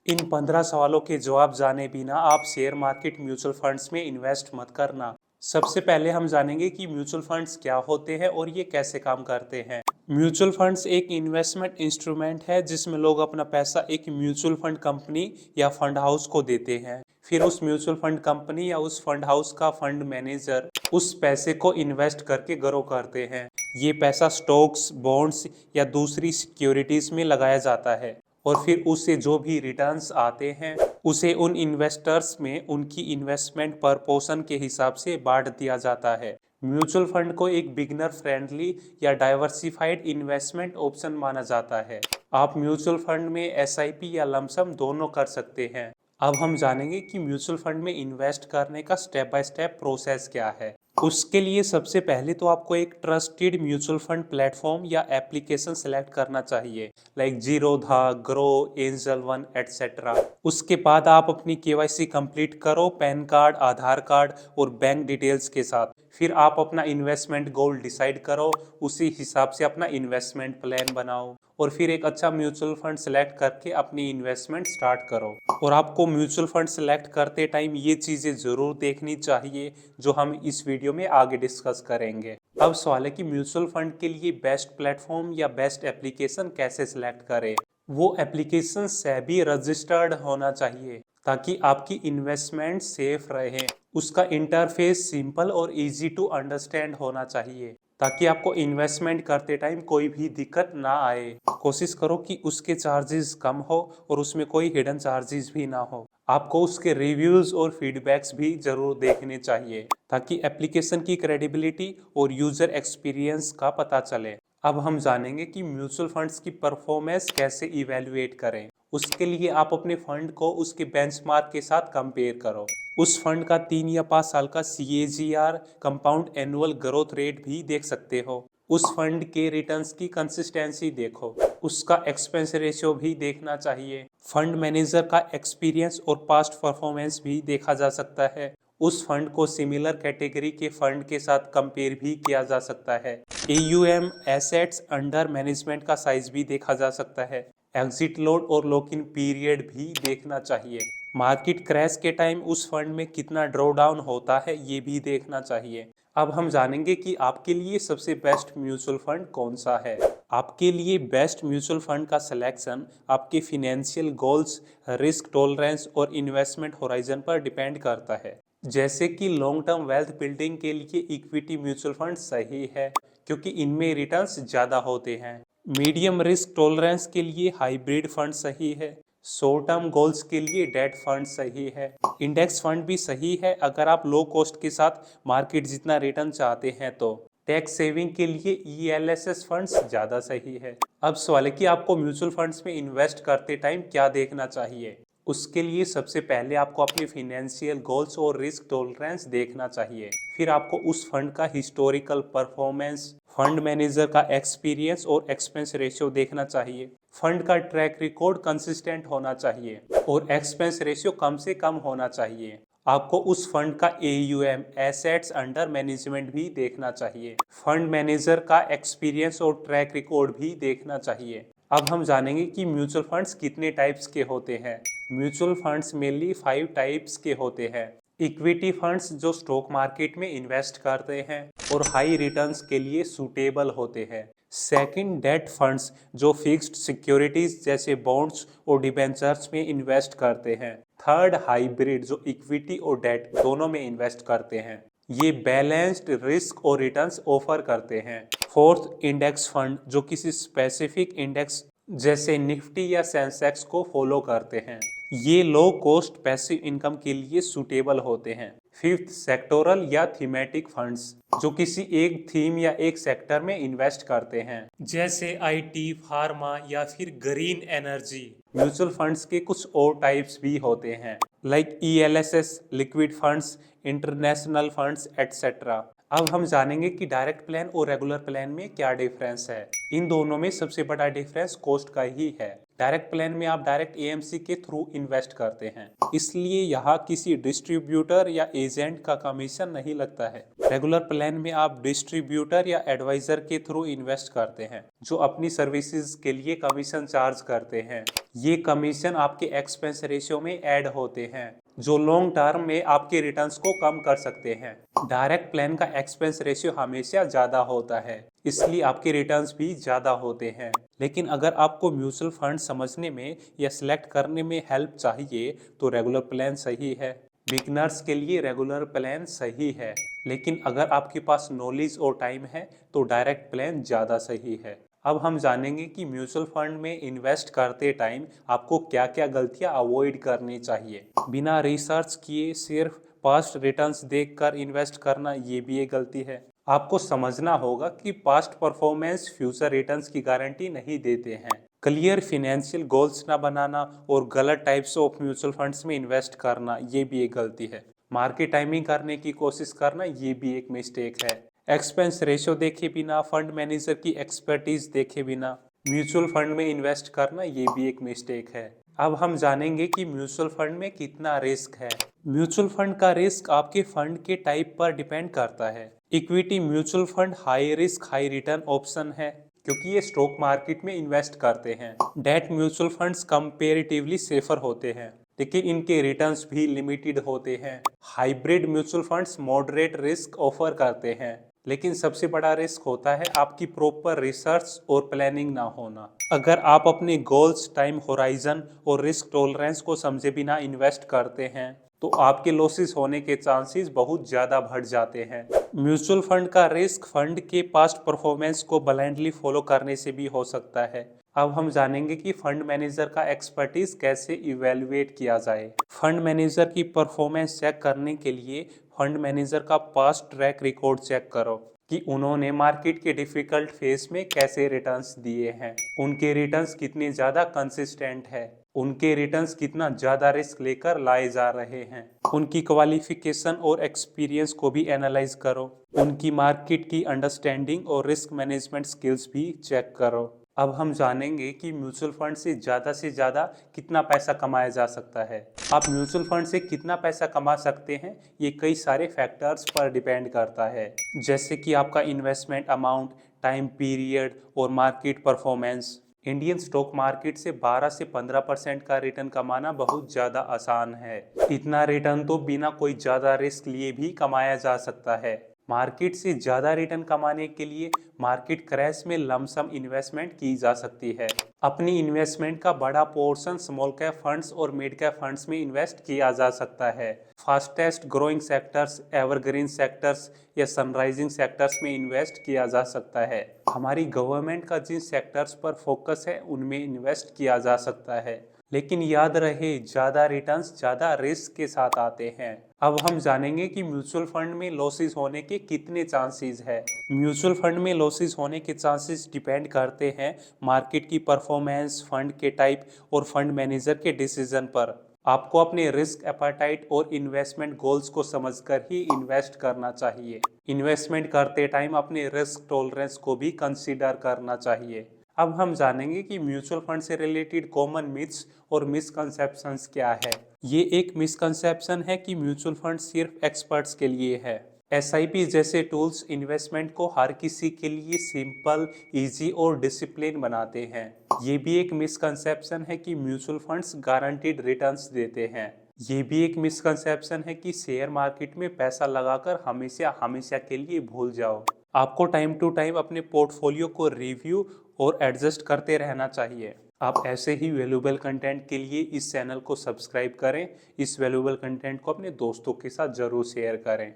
इन 15 सवालों के जवाब जाने बिना आप शेयर मार्केट म्यूचुअल फंड्स में इन्वेस्ट मत करना। सबसे पहले हम जानेंगे कि म्यूचुअल फंड्स क्या होते हैं और ये कैसे काम करते हैं। म्यूचुअल फंड्स एक इन्वेस्टमेंट इंस्ट्रूमेंट है जिसमें लोग अपना पैसा एक म्यूचुअल फंड कंपनी या फंड हाउस को देते हैं। फिर उस म्यूचुअल फंड कंपनी या उस फंड हाउस का फंड मैनेजर उस पैसे को इन्वेस्ट करके ग्रो करते हैं। ये पैसा स्टॉक्स, बॉन्ड्स या दूसरी सिक्योरिटीज में लगाया जाता है और फिर उससे जो भी रिटर्न्स आते हैं उसे उन इन्वेस्टर्स में उनकी इन्वेस्टमेंट प्रपोर्शन के हिसाब से बांट दिया जाता है। म्यूचुअल फंड को एक बिगनर फ्रेंडली या डाइवर्सिफाइड इन्वेस्टमेंट ऑप्शन माना जाता है। आप म्यूचुअल फंड में एसआईपी या लमसम दोनों कर सकते हैं। अब हम जानेंगे कि म्यूचुअल फंड में इन्वेस्ट करने का स्टेप बाय स्टेप प्रोसेस क्या है। उसके लिए सबसे पहले तो आपको एक ट्रस्टेड म्यूचुअल फंड प्लेटफॉर्म या एप्लीकेशन सेलेक्ट करना चाहिए, like Zerodha, grow, angel one etcetera. उसके बाद आप अपनी केवाईसी कंप्लीट करो पैन कार्ड, आधार कार्ड और बैंक डिटेल्स के साथ। फिर आप अपना इन्वेस्टमेंट गोल डिसाइड करो, उसी हिसाब से अपना इन्वेस्टमेंट प्लान बनाओ और फिर एक अच्छा म्यूचुअल फंड सेलेक्ट करके अपनी इन्वेस्टमेंट स्टार्ट करो। और आपको म्यूचुअल फंड सेलेक्ट करते टाइम ये चीज़ें ज़रूर देखनी चाहिए जो हम इस वीडियो में आगे डिस्कस करेंगे। अब सवाल है कि म्यूचुअल फंड के लिए बेस्ट प्लेटफॉर्म या बेस्ट एप्लीकेशन कैसे सिलेक्ट करें। वो एप्लीकेशन सेबी रजिस्टर्ड होना चाहिए ताकि आपकी इन्वेस्टमेंट सेफ रहे। उसका इंटरफेस सिंपल और इजी टू अंडरस्टैंड होना चाहिए ताकि आपको इन्वेस्टमेंट करते टाइम कोई भी दिक्कत ना आए। कोशिश करो कि उसके चार्जेस कम हो और उसमें कोई हिडन चार्जेस भी ना हो। आपको उसके रिव्यूज और फीडबैक्स भी जरूर देखने चाहिए ताकि एप्लीकेशन की क्रेडिबिलिटी और यूजर एक्सपीरियंस का पता चले। अब हम जानेंगे कि म्यूचुअल फंड्स की परफॉर्मेंस कैसे इवेल्युएट करें। उसके लिए आप अपने फंड को उसके बेंचमार्क के साथ कंपेयर करो। उस फंड का 3 या 5 साल का CAGR, compound annual growth rate भी देख सकते हो। उस फंड के रिटर्न्स की कंसिस्टेंसी देखो। उसका एक्सपेंस रेशियो भी देखना चाहिए। फंड मैनेजर का एक्सपीरियंस और पास्ट परफॉर्मेंस भी देखा जा सकता है। उस फंड को सिमिलर कैटेगरी के फंड के साथ कंपेयर भी किया जा सकता है। AUM, एसेट्स अंडर मैनेजमेंट का साइज भी देखा जा सकता है। एग्जिट लोड और लॉक इन पीरियड भी देखना चाहिए। मार्केट क्रैश के टाइम उस फंड में कितना ड्रॉ डाउन होता है ये भी देखना चाहिए। अब हम जानेंगे कि आपके लिए सबसे बेस्ट म्यूचुअल फंड कौन सा है। आपके लिए बेस्ट म्यूचुअल फंड का सिलेक्शन आपके फिनेंशियल गोल्स, रिस्क टॉलरेंस और इन्वेस्टमेंट होराइजन पर डिपेंड करता है। जैसे कि लॉन्ग टर्म वेल्थ बिल्डिंग के लिए इक्विटी म्यूचुअल फंड सही है क्योंकि इनमें रिटर्न्स ज़्यादा होते हैं। मीडियम रिस्क टॉलरेंस के लिए हाइब्रिड फंड सही है। शॉर्ट टर्म गोल्स के लिए डेट फंड सही है। इंडेक्स फंड भी सही है अगर आप लो कॉस्ट के साथ मार्केट जितना रिटर्न चाहते हैं तो। टैक्स सेविंग के लिए ELSS फंड्स ज़्यादा सही है। अब सवाल है कि आपको म्यूचुअल फंड्स में इन्वेस्ट करते टाइम क्या देखना चाहिए। उसके लिए सबसे पहले आपको अपने फिनेंशियल गोल्स और रिस्क टॉलरेंस देखना चाहिए। फिर आपको उस फंड का हिस्टोरिकल परफॉर्मेंस, फंड मैनेजर का एक्सपीरियंस और एक्सपेंस रेशियो देखना चाहिए। फंड का ट्रैक रिकॉर्ड कंसिस्टेंट होना चाहिए और एक्सपेंस रेशियो कम से कम होना चाहिए। आपको उस फंड का AUM, एसेट्स अंडर मैनेजमेंट भी देखना चाहिए। फंड मैनेजर का एक्सपीरियंस और ट्रैक रिकॉर्ड भी देखना चाहिए। अब हम जानेंगे कि म्यूचुअल फंड्स कितने टाइप्स के होते हैं। म्यूचुअल फंड्स मेनली 5 टाइप्स के होते हैं। इक्विटी फंड्स जो स्टॉक मार्केट में इन्वेस्ट करते हैं और हाई रिटर्न्स के लिए सूटेबल होते हैं। सेकंड, डेट फंड्स जो फिक्स्ड सिक्योरिटीज जैसे बॉन्ड्स और डिबेंचर्स में इन्वेस्ट करते हैं। थर्ड, हाइब्रिड जो इक्विटी और डेट दोनों में इन्वेस्ट करते हैं। ये बैलेंस्ड रिस्क और रिटर्न्स ऑफर करते हैं। फोर्थ, इंडेक्स फंड जो किसी स्पेसिफिक इंडेक्स जैसे निफ्टी या सेंसेक्स को फॉलो करते हैं। ये लो कॉस्ट पैसिव इनकम के लिए सूटेबल होते हैं। फिफ्थ, सेक्टोरल या थीमेटिक फंड्स जो किसी एक थीम या एक सेक्टर में इन्वेस्ट करते हैं जैसे IT, फार्मा या फिर ग्रीन एनर्जी। म्यूचुअल फंड्स के कुछ और टाइप्स भी होते हैं like ELSS, liquid funds, international funds etcetera. अब हम जानेंगे कि डायरेक्ट प्लान और रेगुलर प्लान में क्या डिफरेंस है। इन दोनों में सबसे बड़ा डिफरेंस कॉस्ट का ही है। डायरेक्ट प्लान में आप डायरेक्ट AMC के थ्रू इन्वेस्ट करते हैं, इसलिए यहाँ किसी डिस्ट्रीब्यूटर या एजेंट का कमीशन नहीं लगता है। रेगुलर प्लान में आप डिस्ट्रीब्यूटर या एडवाइजर के थ्रू इन्वेस्ट करते हैं जो अपनी सर्विसेज के लिए कमीशन चार्ज करते हैं। ये कमीशन आपके एक्सपेंस रेशियो में ऐड होते हैं जो लॉन्ग टर्म में आपके रिटर्न्स को कम कर सकते हैं। डायरेक्ट प्लान का एक्सपेंस रेशियो हमेशा ज्यादा होता है, इसलिए आपके रिटर्न्स भी ज्यादा होते हैं। लेकिन अगर आपको म्यूचुअल फंड समझने में या सिलेक्ट करने में हेल्प चाहिए तो रेगुलर प्लान सही है। बिगनर्स के लिए रेगुलर प्लान सही है, लेकिन अगर आपके पास नॉलेज और टाइम है तो डायरेक्ट प्लान ज़्यादा सही है। अब हम जानेंगे कि म्यूचुअल फंड में इन्वेस्ट करते टाइम आपको क्या क्या गलतियां अवॉइड करनी चाहिए। बिना रिसर्च किए सिर्फ पास्ट रिटर्न्स देखकर इन्वेस्ट करना ये भी एक गलती है। आपको समझना होगा कि पास्ट परफॉर्मेंस फ्यूचर रिटर्न्स की गारंटी नहीं देते हैं। क्लियर फिनेंशियल गोल्स ना बनाना और गलत टाइप्स ऑफ म्यूचुअल फंड्स में इन्वेस्ट करना ये भी एक गलती है। मार्केट टाइमिंग करने की कोशिश करना ये भी एक मिस्टेक है। एक्सपेंस रेशियो देखे बिना, फंड मैनेजर की एक्सपर्टीज देखे बिना म्यूचुअल फंड में इन्वेस्ट करना ये भी एक मिस्टेक है। अब हम जानेंगे कि म्यूचुअल फंड में कितना रिस्क है। म्यूचुअल फंड का रिस्क आपके फंड के टाइप पर डिपेंड करता है। Equity mutual fund high risk high return option है क्योंकि ये स्टॉक मार्केट में इन्वेस्ट करते हैं। Debt mutual funds comparatively safer होते हैं लेकिन इनके रिटर्न्स भी लिमिटेड होते हैं। Hybrid mutual funds moderate risk offer करते हैं, लेकिन सबसे बड़ा रिस्क होता है आपकी प्रॉपर रिसर्च और प्लानिंग ना होना। अगर आप अपने गोल्स, टाइम होराइजन और रिस्क टॉलरेंस को समझे बिना इन्वेस्ट करते हैं तो आपके लॉसेस होने के चांसेस बहुत ज़्यादा बढ़ जाते हैं। म्यूचुअल फंड का रिस्क फंड के पास्ट परफॉर्मेंस को ब्लाइंडली फॉलो करने से भी हो सकता है। अब हम जानेंगे कि फंड मैनेजर का एक्सपर्टीज कैसे इवेलुएट किया जाए। फंड मैनेजर की परफॉर्मेंस चेक करने के लिए फंड मैनेजर का पास्ट ट्रैक रिकॉर्ड चेक करो कि उन्होंने मार्केट के डिफिकल्ट फेज में कैसे रिटर्न्स दिए हैं, उनके रिटर्न्स कितने ज़्यादा कंसिस्टेंट है, उनके रिटर्न्स कितना ज़्यादा रिस्क लेकर लाए जा रहे हैं, उनकी क्वालिफिकेशन और एक्सपीरियंस को भी एनालाइज करो, उनकी मार्केट की अंडरस्टैंडिंग और रिस्क मैनेजमेंट स्किल्स भी चेक करो। अब हम जानेंगे कि म्यूचुअल फंड से ज़्यादा कितना पैसा कमाया जा सकता है। आप म्यूचुअल फंड से कितना पैसा कमा सकते हैं ये कई सारे फैक्टर्स पर डिपेंड करता है, जैसे कि आपका इन्वेस्टमेंट अमाउंट, टाइम पीरियड और market performance. Indian stock market से 12 से 15% का रिटर्न कमाना बहुत ज़्यादा आसान है। इतना रिटर्न तो बिना कोई ज़्यादा रिस्क लिए भी कमाया जा सकता है। मार्केट से ज़्यादा रिटर्न कमाने के लिए मार्केट क्रैश में लमसम इन्वेस्टमेंट की जा सकती है। अपनी इन्वेस्टमेंट का बड़ा पोर्शन स्मॉल कैप फंड्स और मिड कैप फंड्स में इन्वेस्ट किया जा सकता है। Fastest growing sectors, evergreen sectors या सनराइजिंग सेक्टर्स में इन्वेस्ट किया जा सकता है। हमारी गवर्नमेंट का जिन सेक्टर्स पर फोकस है उनमें इन्वेस्ट किया जा सकता है, लेकिन याद रहे ज़्यादा रिटर्न्स ज़्यादा रिस्क के साथ आते हैं। अब हम जानेंगे कि म्यूचुअल फंड में लॉसेस होने के कितने चांसेस है। म्यूचुअल फंड में लॉसेस होने के चांसेस डिपेंड करते हैं मार्केट की परफॉर्मेंस, फंड के टाइप और फंड मैनेजर के डिसीजन पर। आपको अपने रिस्क एपेटाइट और इन्वेस्टमेंट गोल्स को समझकर ही इन्वेस्ट करना चाहिए। इन्वेस्टमेंट करते टाइम अपने रिस्क टॉलरेंस को भी कंसीडर करना चाहिए। अब हम जानेंगे कि म्यूचुअल फंड से रिलेटेड कॉमन मिथ्स और मिसकंसेप्शंस क्या है। ये एक मिसकंसेप्शन है कि म्यूचुअल फंड सिर्फ एक्सपर्ट्स के लिए है। एसआईपी जैसे टूल्स इन्वेस्टमेंट को हर किसी के लिए सिंपल, इजी और डिसिप्लिन बनाते हैं। ये भी एक मिसकंसेप्शन है कि म्यूचुअल फंड्स गारंटीड रिटर्न्स देते हैं। ये भी एक मिसकंसेप्शन है कि शेयर मार्केट में पैसा लगाकर हमेशा हमेशा के लिए भूल जाओ। आपको टाइम टू टाइम अपने पोर्टफोलियो को रिव्यू और एडजस्ट करते रहना चाहिए। आप ऐसे ही वैल्यूएबल कंटेंट के लिए इस चैनल को सब्सक्राइब करें। इस वैल्यूएबल कंटेंट को अपने दोस्तों के साथ जरूर शेयर करें।